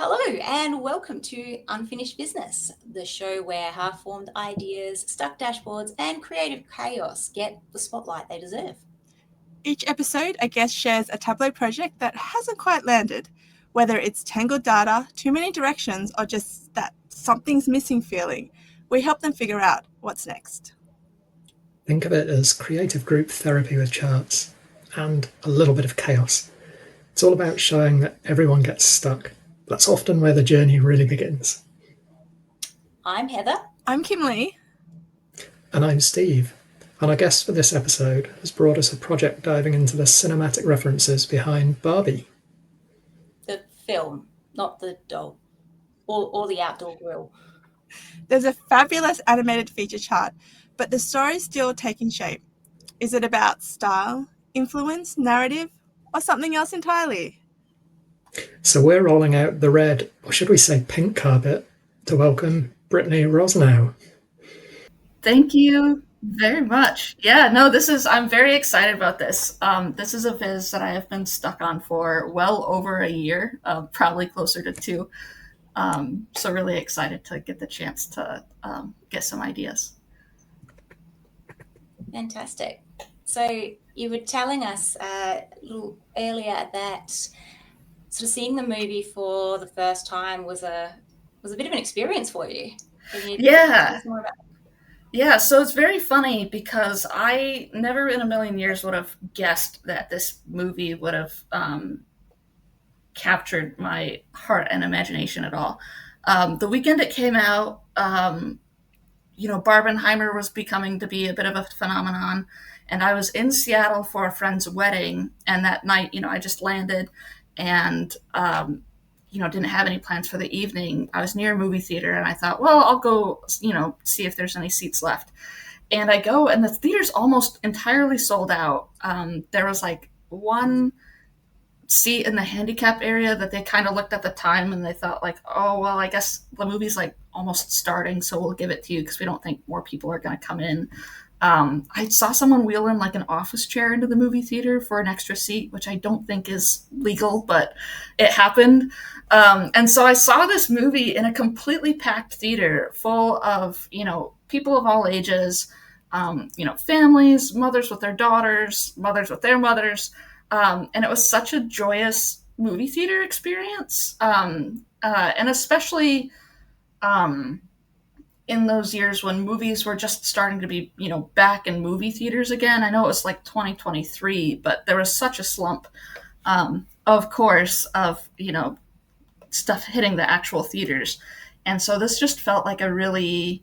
Hello, and welcome to Unfinished Vizness, the show where half formed ideas, stuck dashboards, and creative chaos get the spotlight they deserve. Each episode, a guest shares a Tableau project that hasn't quite landed, whether it's tangled data, too many directions, or just that something's missing feeling. We help them figure out what's next. Think of it as creative group therapy with charts and a little bit of chaos. It's all about showing that everyone gets stuck. That's often where the journey really begins. I'm Heather. I'm Kim Lee. And I'm Steve. And our guest for this episode has brought us a project diving into the cinematic references behind Barbie. The film, not the doll, or the outdoor grill. There's a fabulous animated feature chart, but the story's still taking shape. Is it about style, influence, narrative, or something else entirely? So we're rolling out the red, or should we say pink carpet, to welcome Brittany Rosenau. Thank you very much. Yeah, no, I'm very excited about this. This is a viz that I have been stuck on for well over a year, probably closer to 2. So really excited to get the chance to get some ideas. Fantastic. So you were telling us a little earlier that sort of seeing the movie for the first time was a bit of an experience for you. Can you tell us more about that? Yeah, so it's very funny because I never in a million years would have guessed that this movie would have captured my heart and imagination at all. The weekend it came out, Barbenheimer was becoming to be a bit of a phenomenon, and I was in Seattle for a friend's wedding, and that night, I just landed and didn't have any plans for the evening. I was near a movie theater and I thought, well, I'll go, see if there's any seats left. And I go and the theater's almost entirely sold out. There was like one seat in the handicap area that they kind of looked at the time and they thought like, oh, well, I guess the movie's like almost starting, so we'll give it to you because we don't think more people are going to come in. I saw someone wheel in like an office chair into the movie theater for an extra seat, which I don't think is legal, but it happened. And so I saw this movie in a completely packed theater full of, people of all ages, families, mothers with their daughters, mothers with their mothers. And it was such a joyous movie theater experience. And especially in those years when movies were just starting to be, back in movie theaters again. I know it was like 2023, but there was such a slump, of course, of, stuff hitting the actual theaters. And so this just felt like a really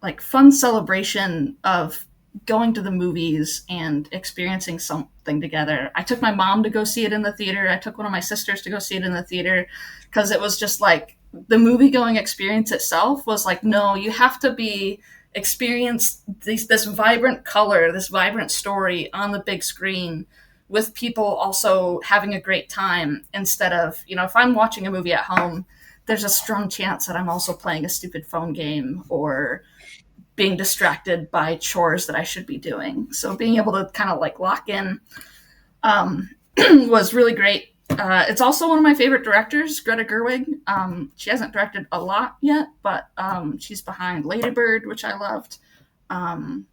like fun celebration of going to the movies and experiencing something together. I took my mom to go see it in the theater. I took one of my sisters to go see it in the theater because it was just like the movie going experience itself was like, no, you have to experience this vibrant color, this vibrant story on the big screen with people also having a great time instead of, if I'm watching a movie at home, there's a strong chance that I'm also playing a stupid phone game or being distracted by chores that I should be doing. So being able to kind of like lock in was really great. It's also one of my favorite directors, Greta Gerwig. She hasn't directed a lot yet, but she's behind Lady Bird, which I loved.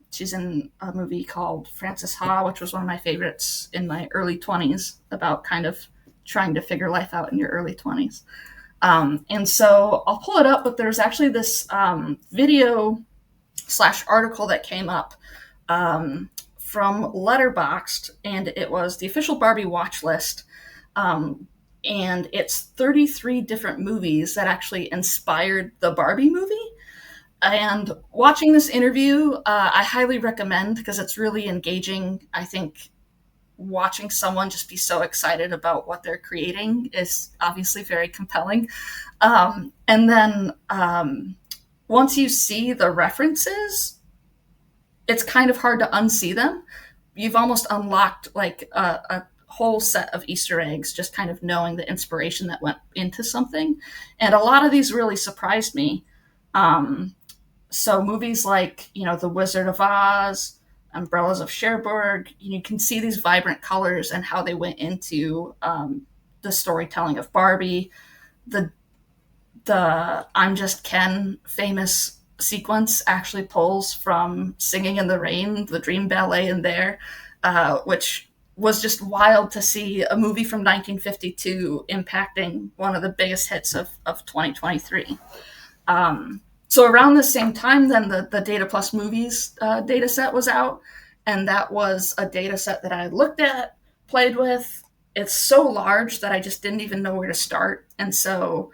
She's in a movie called Frances Ha, which was one of my favorites in my early 20s, about kind of trying to figure life out in your early 20s. And so I'll pull it up, but there's actually this video / article that came up from Letterboxd, and it was the official Barbie watch list. And it's 33 different movies that actually inspired the Barbie movie. And watching this interview, I highly recommend because it's really engaging. I think watching someone just be so excited about what they're creating is obviously very compelling. And then once you see the references, it's kind of hard to unsee them. You've almost unlocked like a whole set of Easter eggs, just kind of knowing the inspiration that went into something. And a lot of these really surprised me. So movies like, The Wizard of Oz, Umbrellas of Cherbourg, you can see these vibrant colors and how they went into the storytelling of Barbie. The the I'm Just Ken famous sequence actually pulls from Singing in the Rain, the Dream Ballet in there, which was just wild to see a movie from 1952 impacting one of the biggest hits of 2023. So around the same time, then the Data+Movies data set was out, and that was a data set that I looked at, played with. It's so large that I just didn't even know where to start, and so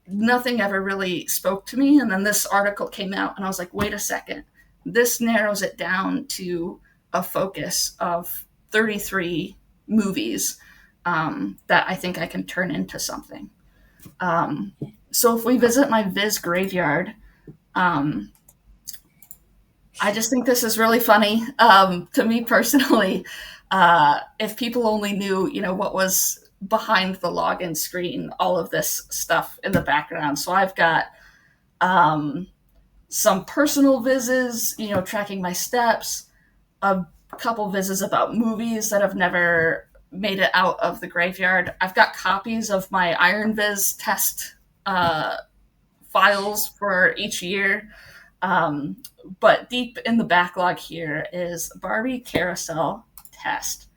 nothing ever really spoke to me. And then this article came out, and I was like, wait a second, this narrows it down to a focus of 33 movies that I think I can turn into something. So if we visit my Viz graveyard, I just think this is really funny. To me personally, if people only knew, what was behind the login screen, all of this stuff in the background. So I've got some personal vizzes, tracking my steps, a couple vizzes about movies that have never made it out of the graveyard. I've got copies of my Iron Viz test files for each year. But deep in the backlog here is Barbie carousel test.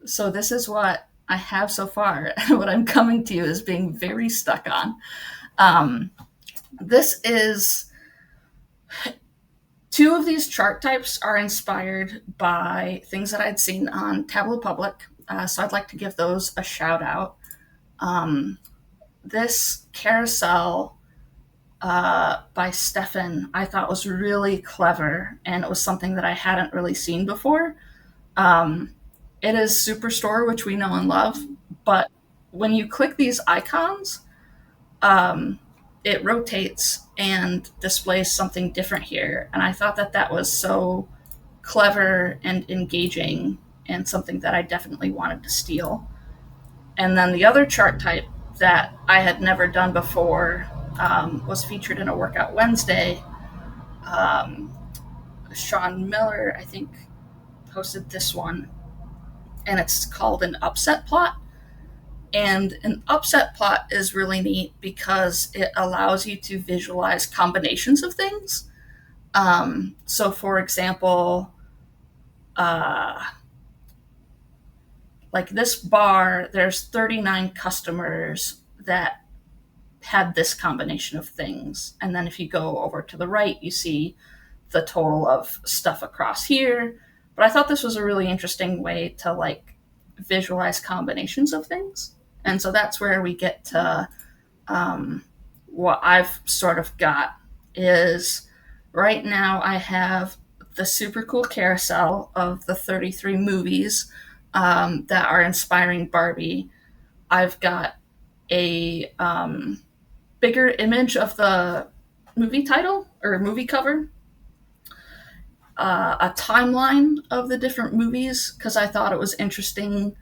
So this is what I have so far. What I'm coming to is being very stuck on. This is... Two of these chart types are inspired by things that I'd seen on Tableau Public, so I'd like to give those a shout out. This carousel by Stefan I thought was really clever, and it was something that I hadn't really seen before. It is Superstore, which we know and love, but when you click these icons, it rotates and displays something different here. And I thought that was so clever and engaging, and something that I definitely wanted to steal. And then the other chart type that I had never done before was featured in a Workout Wednesday. Sean Miller, I think, posted this one, and it's called an upset plot. And an upset plot is really neat because it allows you to visualize combinations of things. So, for example, like this bar, there's 39 customers that had this combination of things. And then if you go over to the right, you see the total of stuff across here. But I thought this was a really interesting way to visualize combinations of things. And so that's where we get to what I've sort of got is right now I have the super cool carousel of the 33 movies that are inspiring Barbie. I've got a bigger image of the movie title or movie cover, a timeline of the different movies, because I thought it was interesting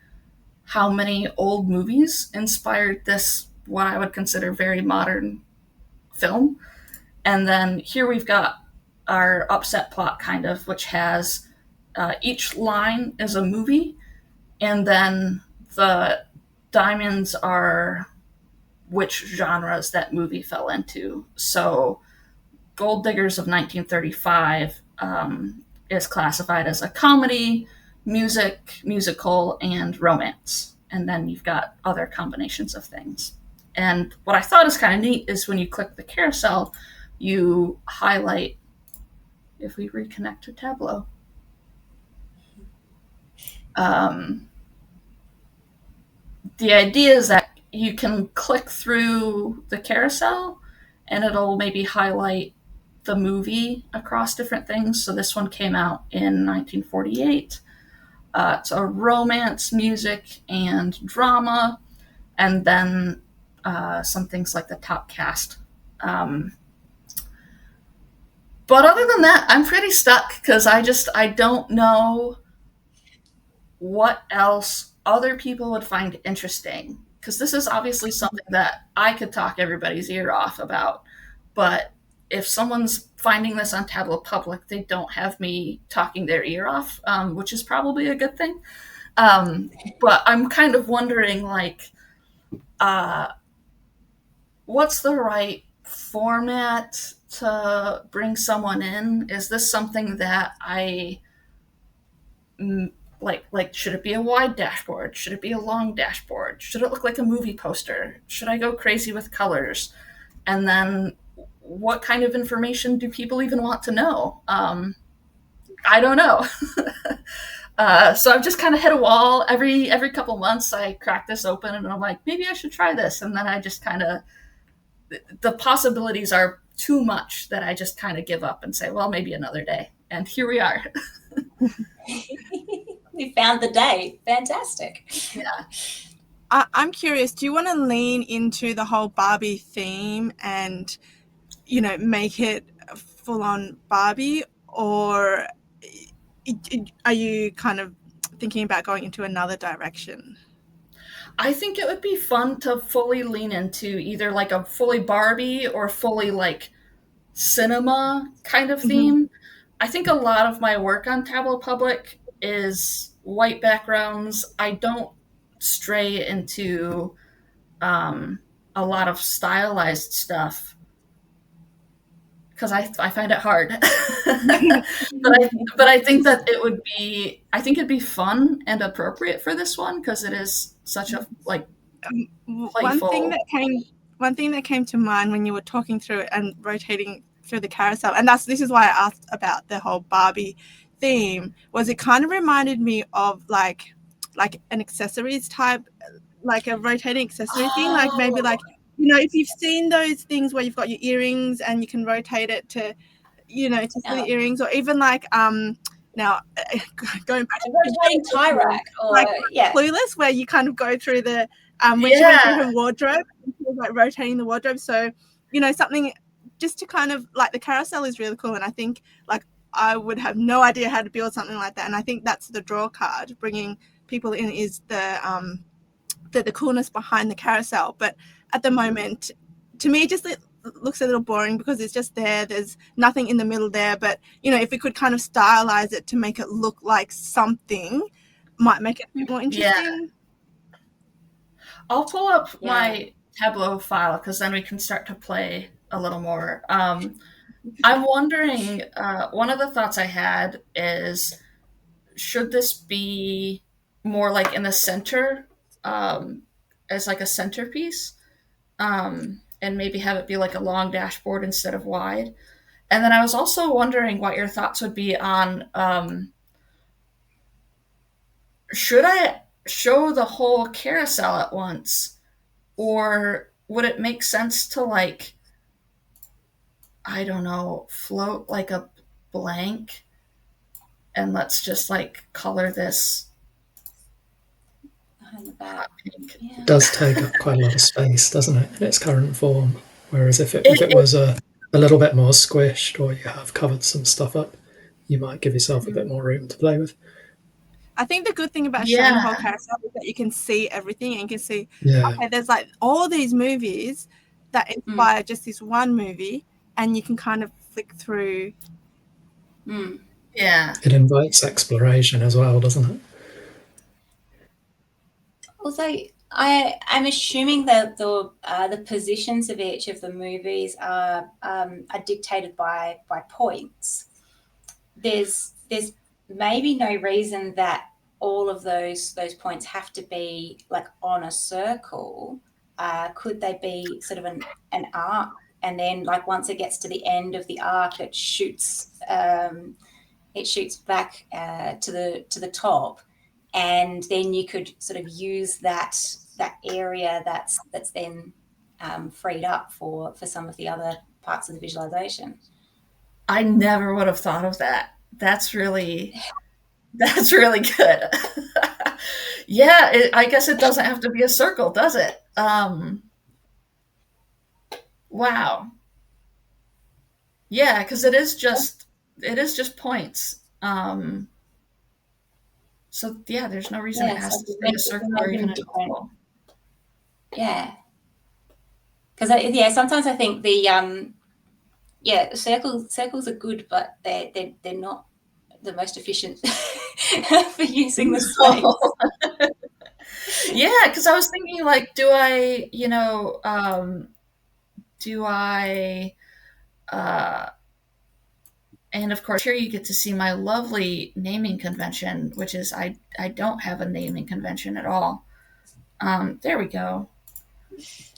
how many old movies inspired this, what I would consider very modern film. And then here we've got our upset plot, kind of, which has each line is a movie, and then the diamonds are which genres that movie fell into. So Gold Diggers of 1935 is classified as a comedy, musical, and romance. And then you've got other combinations of things. And what I thought is kind of neat is when you click the carousel, you highlight, if we reconnect to Tableau, the idea is that you can click through the carousel and it'll maybe highlight the movie across different things. So this one came out in 1948. It's a romance, music, and drama, and then some things like the top cast. But other than that, I'm pretty stuck because I don't know what else other people would find interesting. Because this is obviously something that I could talk everybody's ear off about. But if someone's finding this on Tableau Public, they don't have me talking their ear off, which is probably a good thing. But I'm kind of wondering, what's the right format to bring someone in? Is this something that I like? Should it be a wide dashboard? Should it be a long dashboard? Should it look like a movie poster? Should I go crazy with colors? And then what kind of information do people even want to know? I don't know. So I've just kind of hit a wall. Every couple months I crack this open and I'm like, maybe I should try this. And then I just kind of, the possibilities are too much that I just kind of give up and say, well, maybe another day. And here we are. We found the day. Fantastic. Yeah. I'm curious, do you want to lean into the whole Barbie theme and, make it full on Barbie, or are you kind of thinking about going into another direction? I think it would be fun to fully lean into either like a fully Barbie or fully like cinema kind of theme. I think a lot of my work on Tableau Public is white backgrounds. I don't stray into a lot of stylized stuff because I find it hard. but I think that I think it'd be fun and appropriate for this one because it is such a like playful. One thing that came to mind when you were talking through it and rotating through the carousel, and this is why I asked about the whole Barbie theme, was it kind of reminded me of like an accessories type, like a rotating accessory thing, like maybe like, if you've seen those things where you've got your earrings and you can rotate it to, to see the earrings, or even like now going back to rotating tie rack, or like Clueless, where you kind of go through the when she went through her wardrobe, she was like rotating the wardrobe. So something just to kind of like, the carousel is really cool, and I think like I would have no idea how to build something like that, and I think that's the draw card. Bringing people in is the coolness behind the carousel. But at the moment, to me, it looks a little boring because it's just there. There's nothing in the middle there. But if we could kind of stylize it to make it look like something, might make it a bit more interesting. Yeah. I'll pull up my Tableau file because then we can start to play a little more. I'm wondering, one of the thoughts I had is, should this be more like in the center, as like a centerpiece, and maybe have it be like a long dashboard instead of wide? And then I was also wondering what your thoughts would be on, should I show the whole carousel at once, or would it make sense to like, I don't know, float like a blank and let's just like color this behind the back. It does take up quite a lot of space, doesn't it, in its current form? Whereas if it was a little bit more squished, or you have covered some stuff up, you might give yourself a bit more room to play with. I think the good thing about showing the whole carousel is that you can see everything, and you can see, okay, there's like all these movies that inspire just this one movie, and you can kind of flick through. Yeah. It invites exploration as well, doesn't it? Also, I'm assuming that the positions of each of the movies are dictated by points. There's maybe no reason that all of those points have to be like on a circle. Could they be sort of an arc, and then like once it gets to the end of the arc, it shoots back to the top, and then you could sort of use that area that's then freed up for some of the other parts of the visualization. I never would have thought of that. That's really good. Yeah, I guess it doesn't have to be a circle, does it? Wow. Yeah, because it is just points. So yeah, there's no reason it has to be a circle or even a oval. Yeah, because sometimes I think the circles are good, but they're not the most efficient for using the space. Yeah, because I was thinking like, do I do I, and of course here you get to see my lovely naming convention, which is I don't have a naming convention at all. There we go.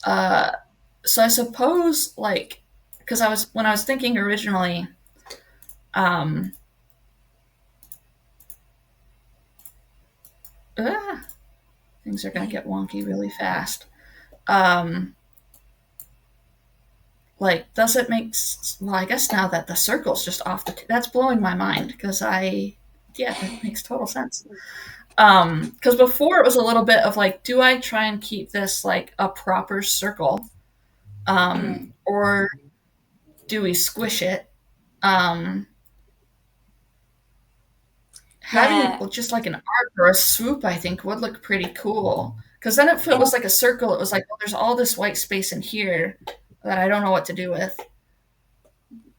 So I suppose, like, because when I was thinking originally, things are going to get wonky really fast. Like, does it make, well, I guess now that the circle's just off that's blowing my mind, because that makes total sense. Because before it was a little bit of like, do I try and keep this like a proper circle? Or do we squish it? Having just like an arc or a swoop, I think, would look pretty cool. Because then if it was like a circle, it was like, well, there's all this white space in here that I don't know what to do with.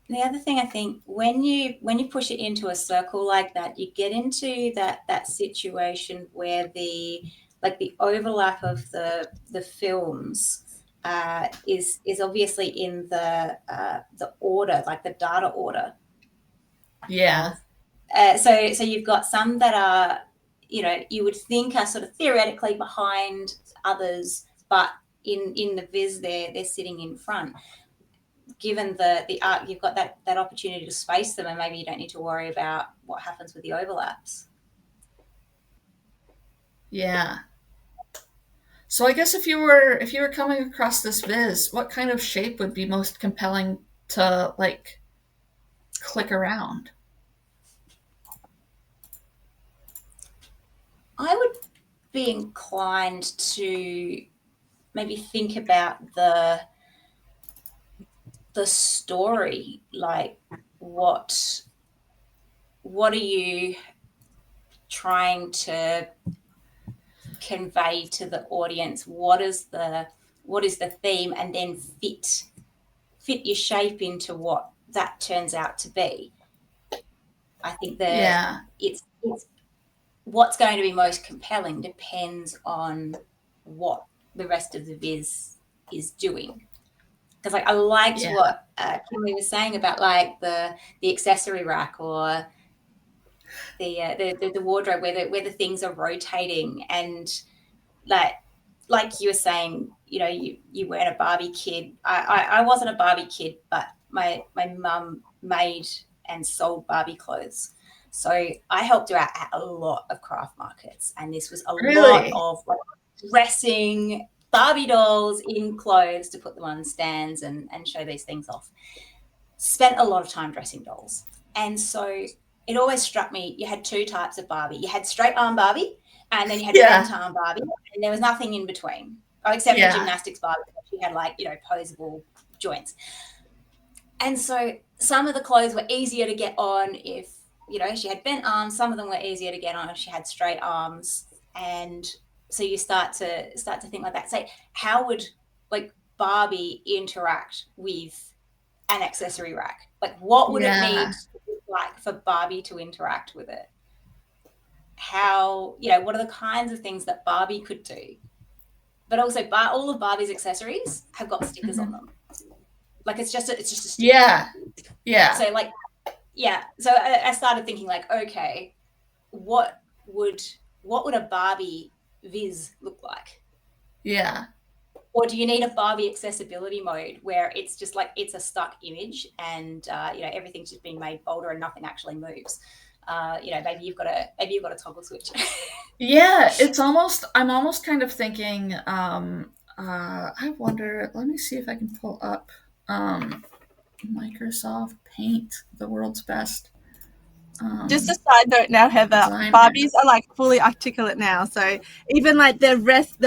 The other thing, I think, when you push it into a circle like that, you get into that situation where the overlap of the films is obviously in the order, like the data order. Yeah. So you've got some that are, you would think are sort of theoretically behind others, but in the viz they're sitting in front. Given the art, you've got that opportunity to space them, and maybe you don't need to worry about what happens with the overlaps. Yeah. So I guess if you were coming across this viz, what kind of shape would be most compelling to like click around? I would be inclined to maybe think about the story, like what are you trying to convey to the audience? What is the theme, and then fit your shape into what that turns out to be. I think that it's what's going to be most compelling depends on what the rest of the viz is doing. Because like I liked what Kimberly was saying about like the accessory rack or the wardrobe where the things are rotating, and like you were saying, you weren't a Barbie kid. I wasn't a Barbie kid, but my mum made and sold Barbie clothes. So I helped her out at a lot of craft markets, and this was a lot of like dressing Barbie dolls in clothes to put them on stands and show these things off. Spent a lot of time dressing dolls. And so it always struck me, you had two types of Barbie. You had straight arm Barbie, and then you had bent arm Barbie, and there was nothing in between, except for gymnastics Barbie. She had like, posable joints. And so some of the clothes were easier to get on if, she had bent arms. Some of them were easier to get on if she had straight arms. And so you start to think like that. Say, how would like Barbie interact with an accessory rack? Like, what would it need to look like for Barbie to interact with it? How, what are the kinds of things that Barbie could do? But also, all of Barbie's accessories have got stickers on them. Like, it's just a sticker. Yeah. So like, so I started thinking like, okay, what would a Barbie viz look like? Yeah. Or do you need a Barbie accessibility mode where it's just like it's a stuck image and everything's just being made bolder and nothing actually moves? Maybe you've got a toggle switch. Yeah, I'm almost kind of thinking. I wonder. Let me see if I can pull up Microsoft Paint, the world's best. Just a side note now, Heather, Barbies are like fully articulate now. So even like the wrist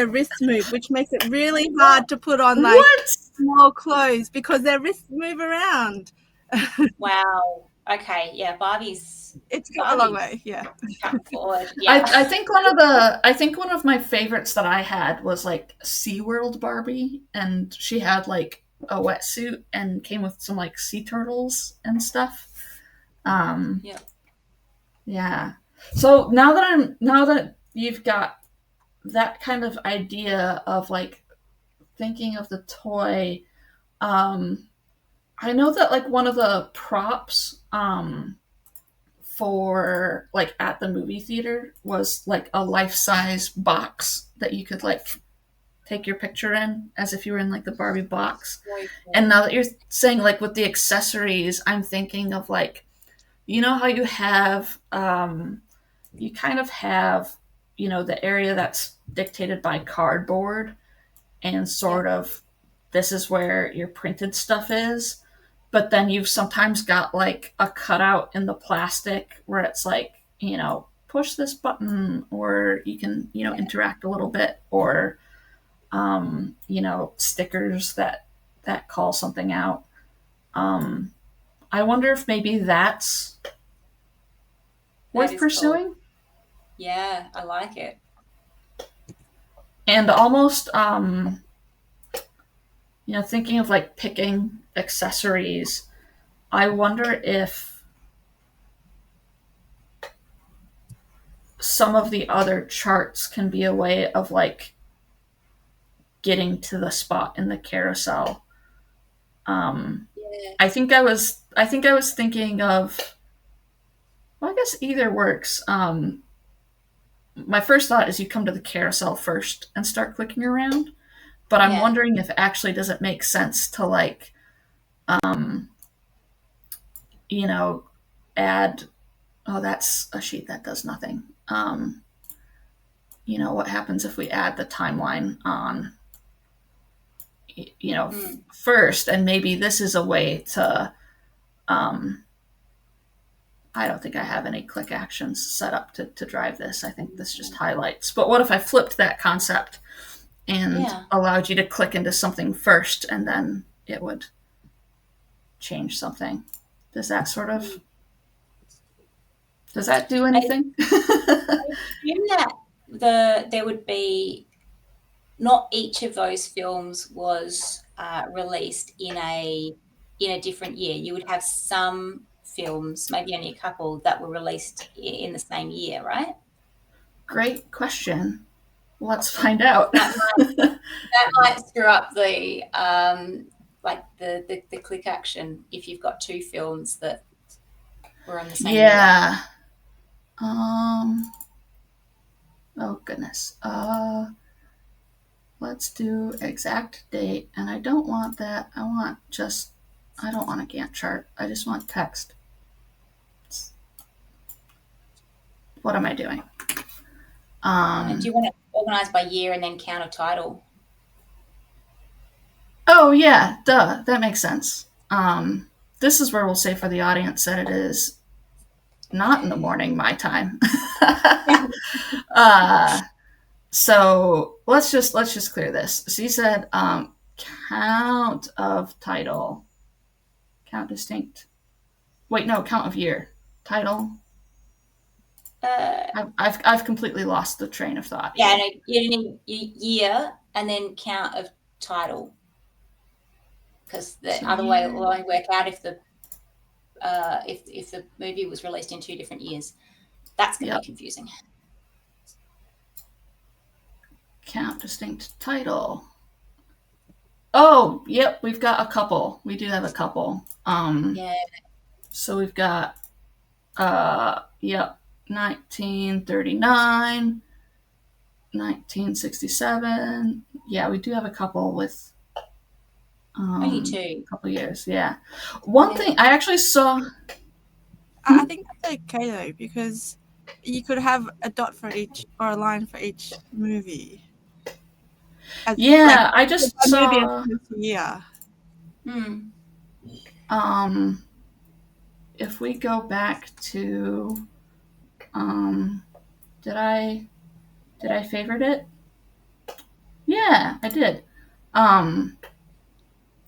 move, which makes it really hard to put on like small clothes because their wrists move around. Wow. Okay. Yeah. It's got a long way. Yeah. Forward. Yeah. I think one of my favorites that I had was like SeaWorld Barbie, and she had like a wetsuit and came with some like sea turtles and stuff. Yeah. So now that you've got that kind of idea of like thinking of the toy, I know that like one of the props for like at the movie theater was like a life-size box that you could like take your picture in as if you were in like the Barbie box. And now that you're saying like with the accessories, I'm thinking of like, you know how you have you kind of have, you know, the area that's dictated by cardboard and sort of this is where your printed stuff is. But then you've sometimes got like a cutout in the plastic where it's like, you know, push this button or you can, you know, interact a little bit or, you know, stickers that call something out. I wonder if maybe that's worth pursuing. Cool. Yeah, I like it. And almost, you know, thinking of like picking accessories, I wonder if some of the other charts can be a way of like getting to the spot in the carousel. I think I was thinking of, well, I guess either works. My first thought is you come to the carousel first and start clicking around, but I'm wondering if actually does it make sense to like, you know, add, oh, that's a sheet that does nothing. You know, what happens if we add the timeline on, you know, first, and maybe this is a way to, I don't think I have any click actions set up to drive this. I think this just highlights. But what if I flipped that concept and allowed you to click into something first and then it would change something? Does that sort of, does that do anything? I assume that there would be, not each of those films was released in a different year. You would have some films, maybe only a couple, that were released in the same year, right? Great question. Let's find out. That might screw up the like the click action if you've got two films that were on the same year. Oh goodness. Let's do exact date, and I don't want that. I don't want a Gantt chart. I just want text. What am I doing? And do you want it organized by year and then count a title? Oh yeah, duh. That makes sense. This is where we'll say for the audience that it is not in the morning my time. So let's just clear this. So you said count of title, count distinct. Wait, no, count of year, title. I've completely lost the train of thought. Yeah, no, you need year and then count of title, because the other way it will only work out if the movie was released in 2 different years. That's going to be confusing. Count distinct title. Oh, yep, we've got a couple. We do have a couple. So we've got 1939, 1967. Yeah, we do have a couple with only 2. A couple years. Yeah. One thing I actually saw. I think that's okay though, because you could have a dot for each or a line for each movie. I just saw. Yeah. If we go back to, did I favorite it? Yeah, I did.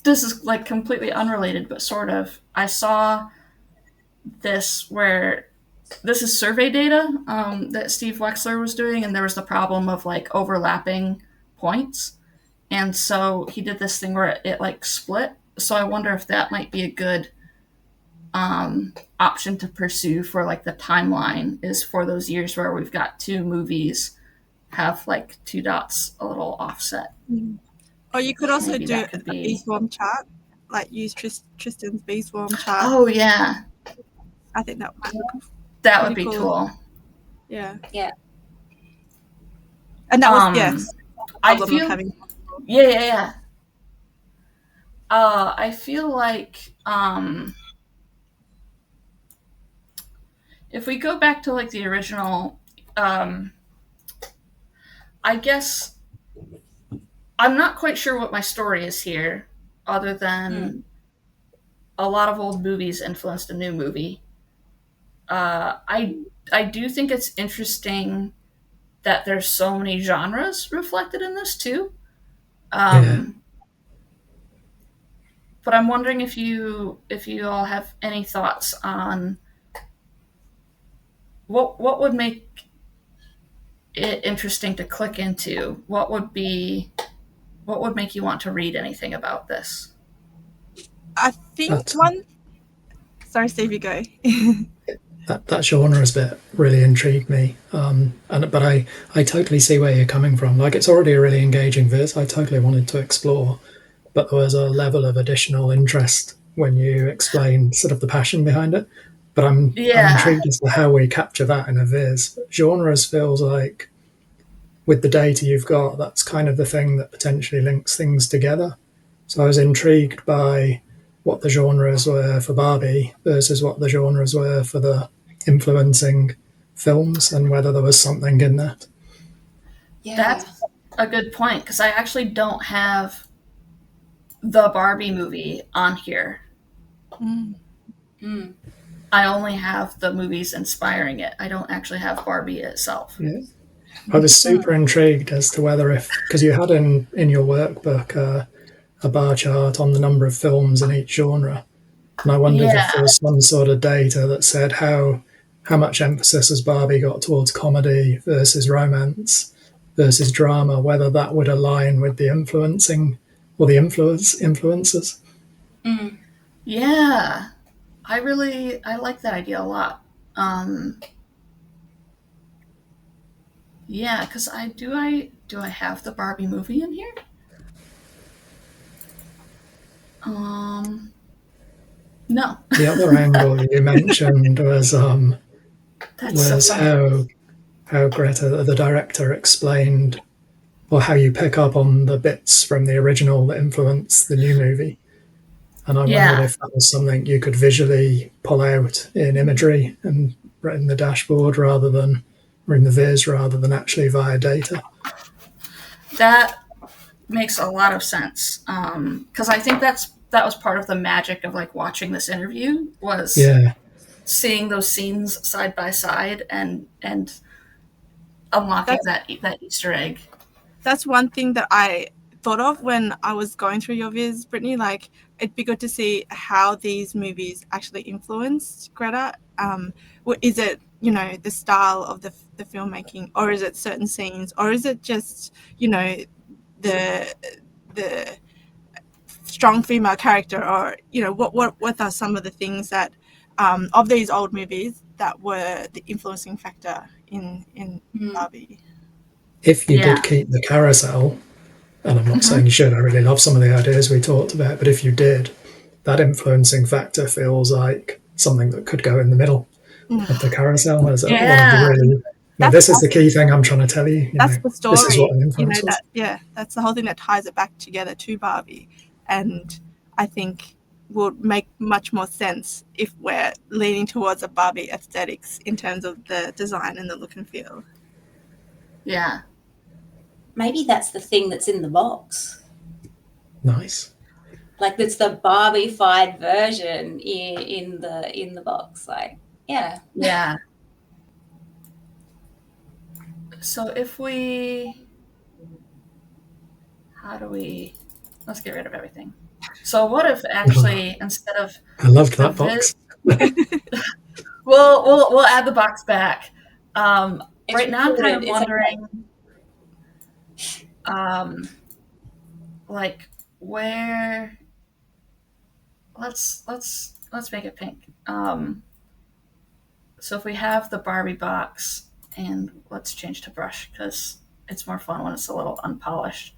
This is like completely unrelated, but sort of. I saw this where this is survey data that Steve Wexler was doing, and there was the problem of like overlapping points. And so he did this thing where it like split. So I wonder if that might be a good option to pursue for like the timeline, is for those years where we've got 2 movies have like 2 dots a little offset. Or you could also do a eForm chart like use Tristan's bee swarm chart. Oh yeah, I think that would look that pretty would be cool. Yeah. Yeah. And that was yes. I Problem feel of having yeah. I feel like if we go back to like the original, I guess I'm not quite sure what my story is here, other than a lot of old movies influenced a new movie. I do think it's interesting that there's so many genres reflected in this too. Yeah. But I'm wondering if you all have any thoughts on what would make it interesting to click into. What would make you want to read anything about this? I think That's, one. Sorry, Steve, you go. that genre's bit really intrigued me. But I totally see where you're coming from. Like, it's already a really engaging viz. I totally wanted to explore, but there was a level of additional interest when you explained sort of the passion behind it. But I'm intrigued as to how we capture that in a viz. Genres feels like, with the data you've got, that's kind of the thing that potentially links things together. So I was intrigued by what the genres were for Barbie versus what the genres were for the influencing films, and whether there was something in that. Yeah. That's a good point, because I actually don't have the Barbie movie on here. I only have the movies inspiring it. I don't actually have Barbie itself. Yeah. I was super intrigued as to whether, because you had in your workbook a bar chart on the number of films in each genre, and I wondered if there was some sort of data that said how much emphasis has Barbie got towards comedy versus romance versus drama, whether that would align with the influencing or the influences. Yeah, I like that idea a lot. Yeah, because do I have the Barbie movie in here? No. The other angle you mentioned was how Greta, the director, explained, or how you pick up on the bits from the original that influence the new movie. And I wondered if that was something you could visually pull out in imagery and in the dashboard rather than, or in the viz rather than actually via data. That makes a lot of sense, because I think that was part of the magic of like watching this interview, was seeing those scenes side by side and unlocking that Easter egg. That's one thing that I thought of when I was going through your viz, Brittany. Like, it'd be good to see how these movies actually influenced Greta. Is it, the style of the filmmaking, or is it certain scenes, or is it just, the strong female character, or what are some of the things that of these old movies that were the influencing factor in Barbie? If you did keep the carousel, and I'm not saying you should, I really love some of the ideas we talked about, but if you did, that influencing factor feels like something that could go in the middle of the carousel as one of the really, this is the key thing I'm trying to tell you. That's the story. This is what an influence was. That's the whole thing that ties it back together to Barbie, and I think will make much more sense if we're leaning towards a Barbie aesthetics in terms of the design and the look and feel. Yeah. Maybe that's the thing that's in the box. Nice. Like, that's the Barbie-fied version in the box. Like, yeah. Yeah. So let's get rid of everything. So what if actually instead of I loved that box. we'll add the box back. Right now I'm kind of wondering like where let's make it pink. So if we have the Barbie box, and let's change to brush because it's more fun when it's a little unpolished.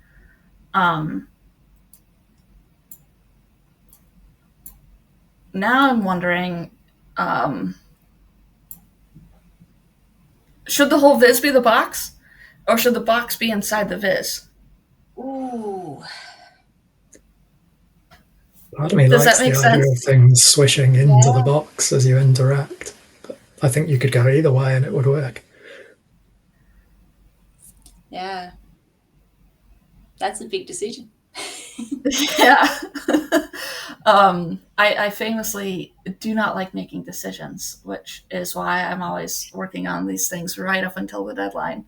now I'm wondering, should the whole Viz be the box, or should the box be inside the Viz? Ooh. Part of me Does that likes the make idea sense? of things swishing into Yeah. the box as you interact. But I think you could go either way and it would work. Yeah. That's a big decision. Yeah. I famously do not like making decisions, which is why I'm always working on these things right up until the deadline.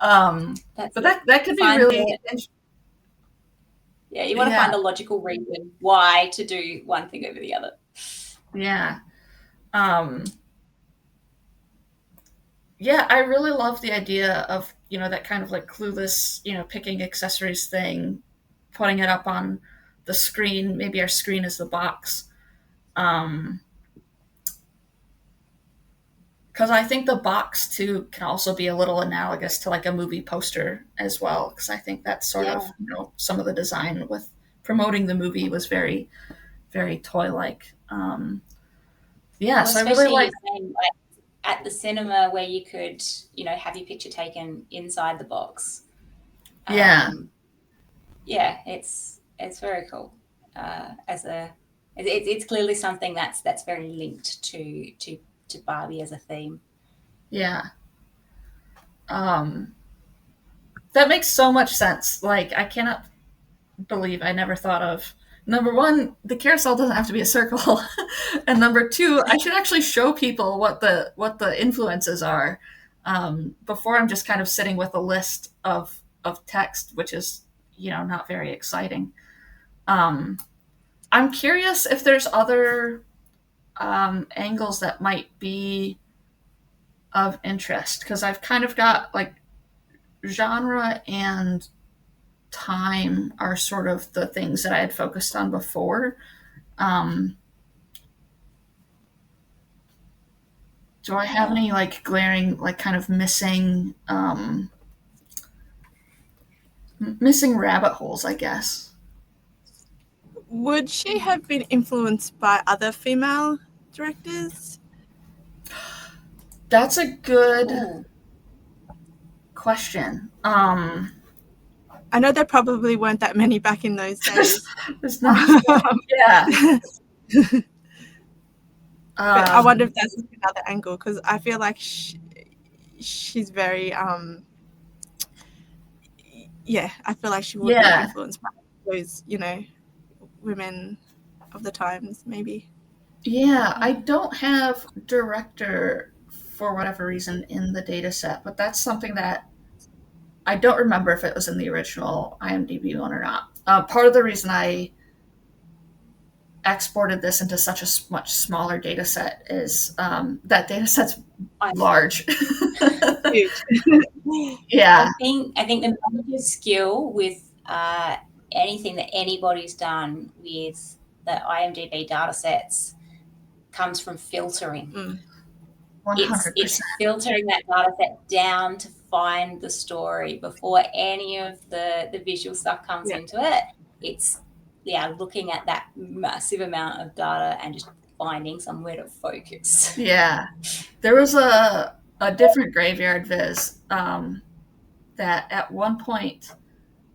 That's But that could be Find really Yeah, you want to find the logical reason why to do one thing over the other. Yeah. Yeah, I really love the idea of, that kind of like Clueless, picking accessories thing, putting it up on the screen. Maybe our screen is the box. Because I think the box too can also be a little analogous to like a movie poster as well. Because I think that's sort of, some of the design with promoting the movie was very, very toy-like. Yeah, so I really like at the cinema where you could, have your picture taken inside the box. Yeah. Yeah, it's very cool. It's clearly something that's very linked to Barbie as a theme. Yeah. That makes so much sense. Like, I cannot believe I never thought of, number one, the carousel doesn't have to be a circle. And number two, I should actually show people what the influences are, before I'm just kind of sitting with a list of text, which is, not very exciting. I'm curious if there's other angles that might be of interest, because I've kind of got like genre and time are sort of the things that I had focused on before. Do I have any like glaring, like kind of missing rabbit holes, I guess? Would she have been influenced by other female directors? That's a good question. I know there probably weren't that many back in those days. There's not. Yeah. But I wonder if that's another angle, because I feel like she's very I feel like she would be influenced by those, women of the times, maybe. Yeah, I don't have director for whatever reason in the data set, but that's something that I don't remember if it was in the original IMDb one or not. Part of the reason I exported this into such a much smaller data set is that data set's large. Huge. Yeah. I think the major skill with anything that anybody's done with the IMDb data sets comes from filtering. 100%. It's filtering that data set down to find the story before any of the visual stuff comes into it. It's looking at that massive amount of data and just finding somewhere to focus. Yeah. There was a different Graveyard Viz that at one point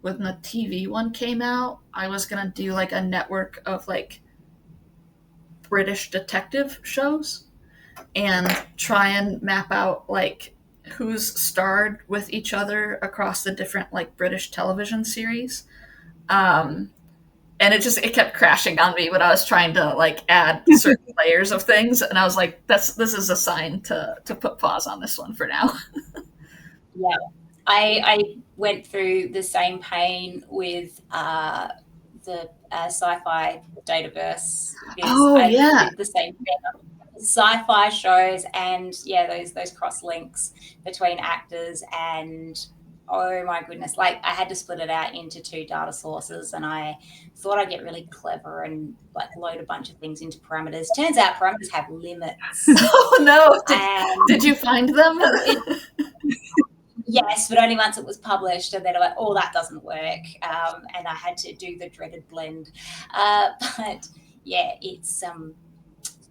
when the TV one came out, I was going to do like a network of like British detective shows and try and map out like who's starred with each other across the different like British television series. And it kept crashing on me when I was trying to like add certain layers of things, and I was like, this is a sign to put pause on this one for now. Yeah, I went through the same pain with the sci-fi Dataverse. I did the same thing. Sci-fi shows and those cross links between actors, and oh my goodness, like I had to split it out into 2 data sources, and I thought I'd get really clever and like load a bunch of things into parameters. Turns out parameters have limits. Oh no. Did you find them? Yes, but only once it was published, and then I went, oh, that doesn't work, and I had to do the dreaded blend. But yeah, it's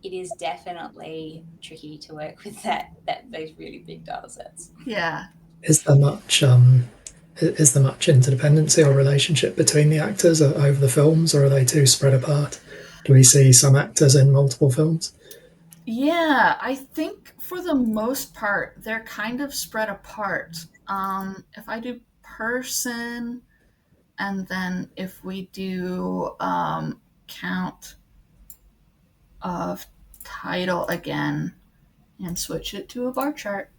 it is definitely tricky to work with those really big data sets. Yeah. Is there much interdependency or relationship between the actors over the films, or are they too spread apart? Do we see some actors in multiple films? Yeah, I think for the most part, they're kind of spread apart. If I do person, and then if we do count of title again and switch it to a bar chart.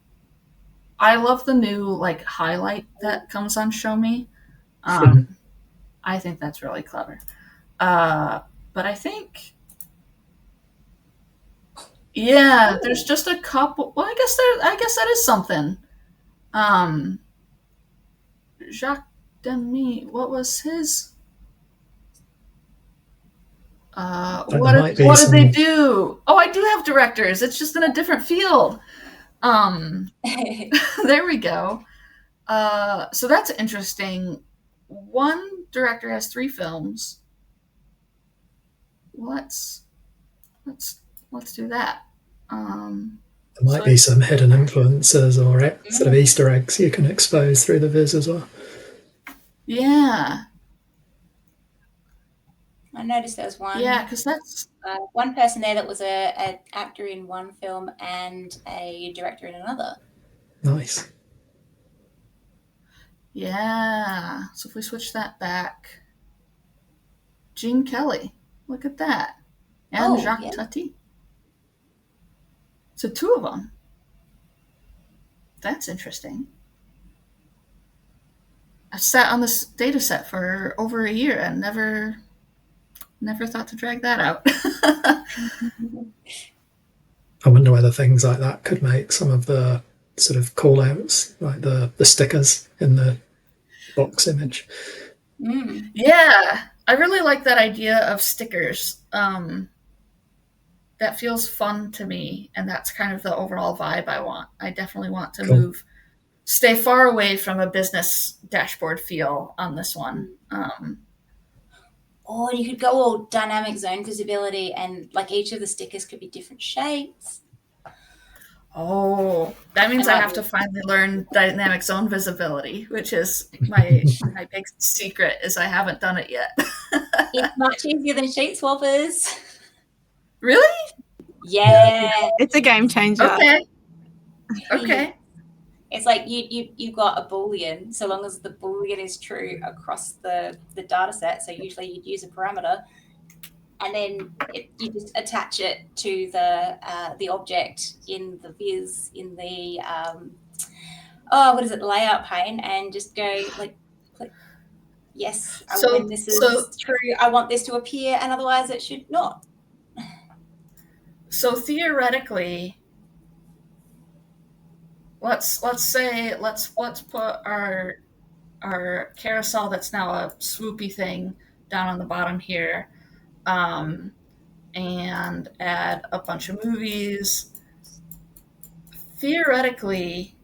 I love the new like highlight that comes on Show Me. I think that's really clever. But I think, yeah, there's just a couple. Well, I guess that is something. Jacques Demy, what was his? What did they do? Oh, I do have directors. It's just in a different field. There we go. So that's interesting. One director has 3 films. Let's do that. There might be some hidden influences or sort of Easter eggs you can expose through the viz as well. Yeah. I noticed there was one. Yeah, because that's one person there that was an actor in one film and a director in another. Nice. Yeah. So if we switch that back, Gene Kelly, look at that, and Jacques Tati. So 2 of them. That's interesting. I sat on this data set for over a year and never thought to drag that out. I wonder whether things like that could make some of the sort of call-outs, like the stickers in the box image. Yeah, I really like that idea of stickers. That feels fun to me, and that's kind of the overall vibe I want. I definitely want to stay far away from a business dashboard feel on this one. Or you could go all dynamic zone visibility, and like each of the stickers could be different shapes. Oh, that means I have to finally learn dynamic zone visibility, which is my big secret, is I haven't done it yet. It's much easier than sheet swappers. Really? Yeah. It's a game changer. Okay. It's like you've got a Boolean, so long as the Boolean is true across the data set. So usually you'd use a parameter, and then you just attach it to the object in the viz, in the layout pane, and just go like click. Yes, when this is true, I want this to appear, and otherwise it should not. So theoretically, let's put our carousel that's now a swoopy thing down on the bottom here, and add a bunch of movies. Theoretically,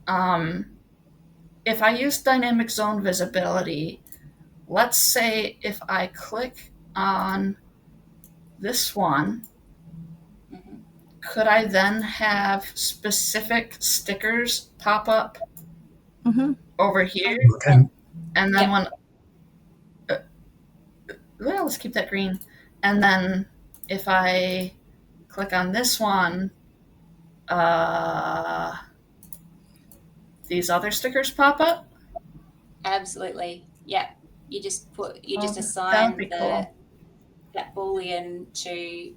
if I use dynamic zone visibility, let's say if I click on this one, could I then have specific stickers pop up over here? Okay. And then when... well, let's keep that green. And then if I click on this one, these other stickers pop up? Absolutely. Yeah. You just assign that Boolean to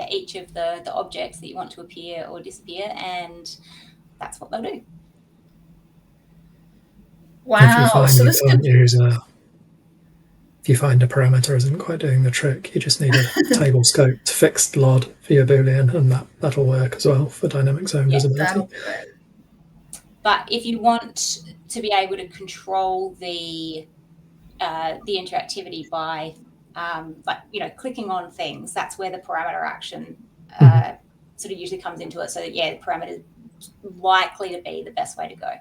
each of the objects that you want to appear or disappear, and that's what they'll do. Wow. If you find a parameter isn't quite doing the trick, you just need a table scoped fixed LOD for your Boolean, and that'll work as well for dynamic zone visibility. But if you want to be able to control the interactivity by clicking on things, that's where the parameter action sort of usually comes into it. So that, the parameter is likely to be the best way to go.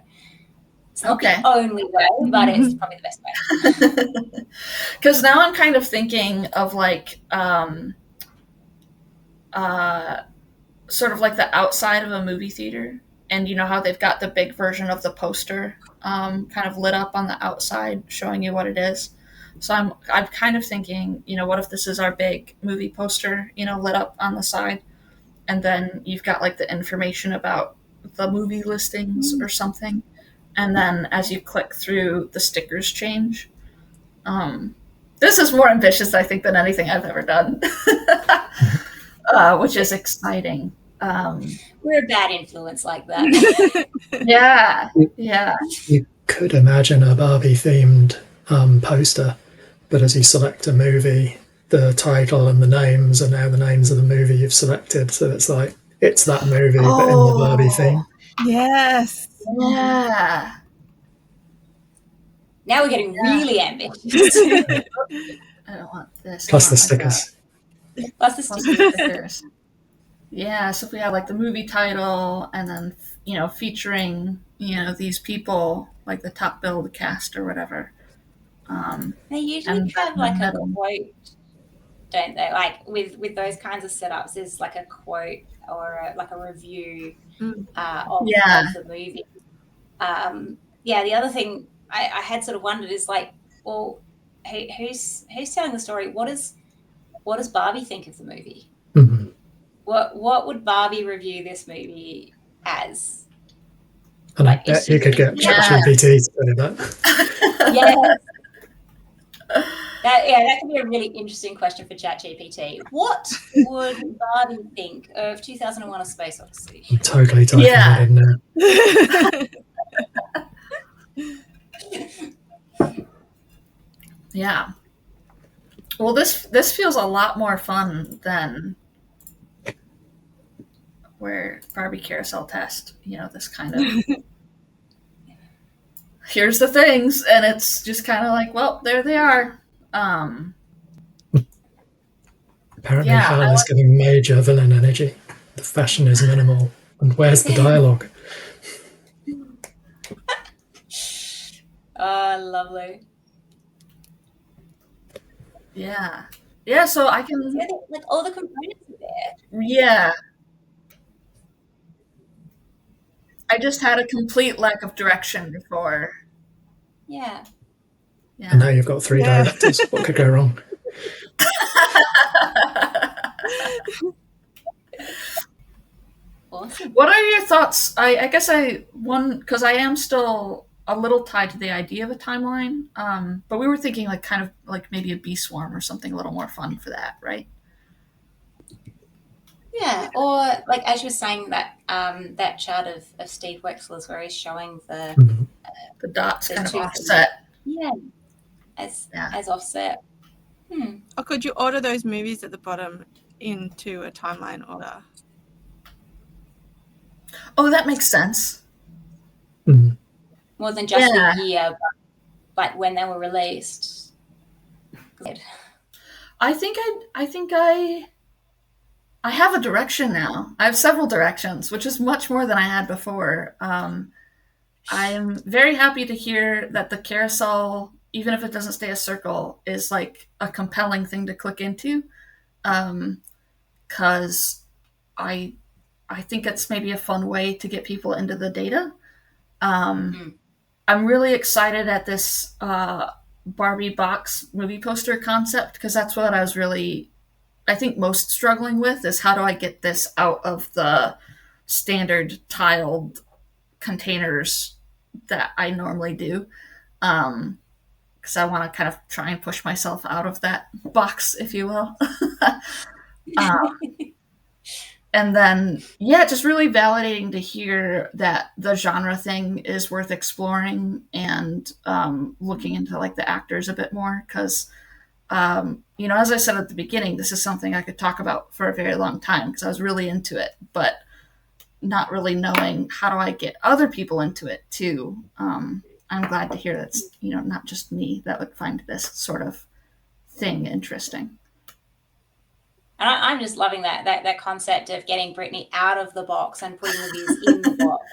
It's not the only way, but it's probably the best way. Because now I'm kind of thinking of like sort of like the outside of a movie theater, and you know how they've got the big version of the poster kind of lit up on the outside, showing you what it is. So I'm kind of thinking, you know, what if this is our big movie poster, you know, lit up on the side, and then you've got like the information about the movie listings or something, and then as you click through, the stickers change. This is more ambitious, I think, than anything I've ever done, which is exciting. We're a bad influence like that. Yeah. You could imagine a Barbie-themed poster, but as you select a movie, the title and the names are now the names of the movie you've selected. So it's like, it's that movie, but in the Barbie theme. Yes. Yeah. Now we're getting really ambitious. I don't want this. Plus the stickers. Plus the Plus stickers. the stickers. Yeah, so if we have like the movie title and then, you know, featuring, you know, these people, like the top billed cast or whatever. They usually have like a middle. quote, don't they? Like with those kinds of setups, there's like a quote or like a review of the movie. The other thing I had sort of wondered is like, well, who's telling the story? What does Barbie think of the movie? Mm-hmm. What would Barbie review this movie as? And I bet you could get ChatGPT to do that. Yeah. That could be a really interesting question for ChatGPT. What would Barbie think of 2001: A Space Odyssey? I'm totally typing that in now. Yeah. Well, this feels a lot more fun than where Barbie Carousel Test, you know, this kind of here's the things, and it's just kind of like, well, there they are. Apparently Hal is giving major villain energy. The fashion is minimal. And where's the dialogue? Oh, lovely. Yeah. Yeah, so I can... like all the components are there. Yeah. I just had a complete lack of direction before. Yeah. And now you've got 3 directors. What could go wrong? Awesome. What are your thoughts? I guess because I am still a little tied to the idea of a timeline, but we were thinking like kind of like maybe a bee swarm or something a little more fun for that, right? Yeah, or like as you were saying that that chart of Steve Wexler's where he's showing the dots kind of offset. Yeah, as offset. Or could you order those movies at the bottom into a timeline order? Oh, that makes sense. More than just the year, but when they were released. I think I have a direction now. I have several directions, which is much more than I had before. I am very happy to hear that the carousel, even if it doesn't stay a circle, is like a compelling thing to click into. Because I think it's maybe a fun way to get people into the data. I'm really excited at this Barbie box movie poster concept, because that's what I was really, I think, most struggling with, is how do I get this out of the standard tiled containers that I normally do. Because I want to kind of try and push myself out of that box, if you will. And then, just really validating to hear that the genre thing is worth exploring and looking into like the actors a bit more. Because, as I said at the beginning, this is something I could talk about for a very long time because I was really into it, but not really knowing how do I get other people into it too. I'm glad to hear that's, not just me that would find this sort of thing interesting. And I'm just loving that concept of getting Brittany out of the box and putting reviews in the box.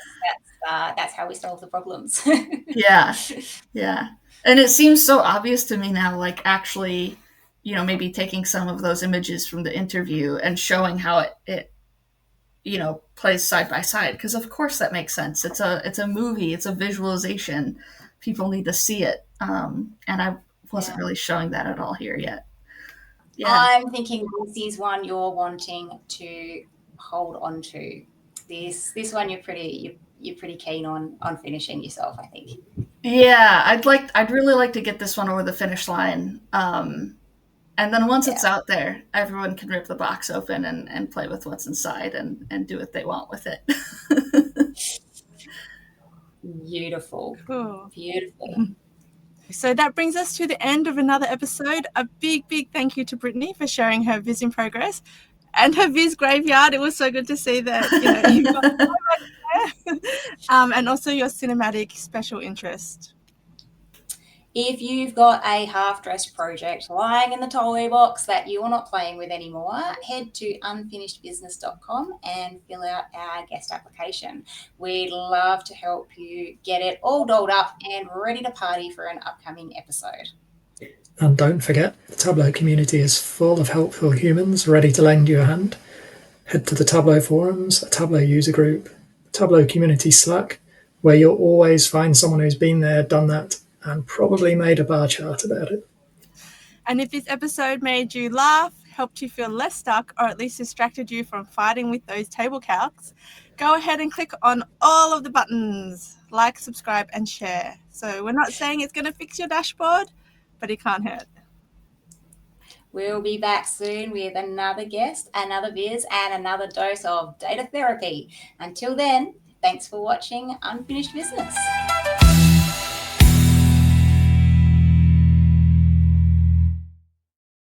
That's how we solve the problems. Yeah. And it seems so obvious to me now, like actually, maybe taking some of those images from the interview and showing how it plays side by side, because of course that makes sense. It's a movie, it's a visualization. People need to see it, and I wasn't really showing that at all here yet. Yeah, I'm thinking this is one you're wanting to hold on to. This one you're pretty keen on finishing yourself, I think. yeah. I'd really like to get this one over the finish line. And then once it's out there, everyone can rip the box open and play with what's inside and do what they want with it. Beautiful. Cool. Beautiful. So that brings us to the end of another episode. A big, big thank you to Brittany for sharing her Viz in progress and her Viz graveyard. It was so good to see that you've got so much there. And also your cinematic special interest. If you've got a half-dressed project lying in the toy box that you are not playing with anymore, head to unfinishedvizness.com and fill out our guest application. We'd love to help you get it all dolled up and ready to party for an upcoming episode. And don't forget, the Tableau community is full of helpful humans ready to lend you a hand. Head to the Tableau forums, a Tableau user group, Tableau community Slack, where you'll always find someone who's been there, done that, and probably made a bar chart about it. And if this episode made you laugh, helped you feel less stuck, or at least distracted you from fighting with those table calcs, go ahead and click on all of the buttons, like, subscribe, and share. So we're not saying it's going to fix your dashboard, but it can't hurt. We'll be back soon with another guest, another Viz, and another dose of data therapy. Until then, thanks for watching Unfinished Vizness.